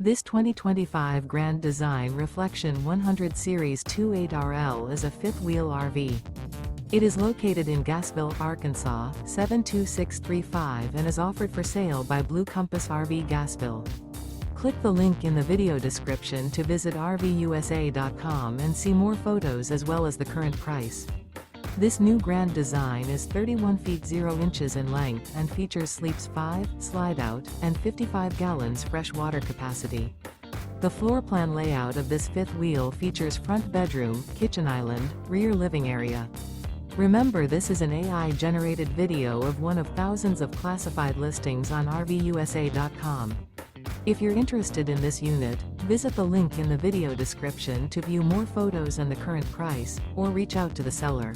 This 2025 Grand Design Reflection 100 Series 28RL is a fifth-wheel RV. It is located in Gassville, Arkansas, 72635 and is offered for sale by Blue Compass RV Gassville. Click the link in the video description to visit RVUSA.com and see more photos as well as the current price. This new Grand Design is 31 feet 0 inches in length and features sleeps 5, Slideout, and 55 gallons fresh water capacity. The floor plan layout of this fifth wheel features front bedroom, kitchen island, rear living area. Remember, this is an AI-generated video of one of thousands of classified listings on RVUSA.com. If you're interested in this unit, visit the link in the video description to view more photos and the current price, or reach out to the seller.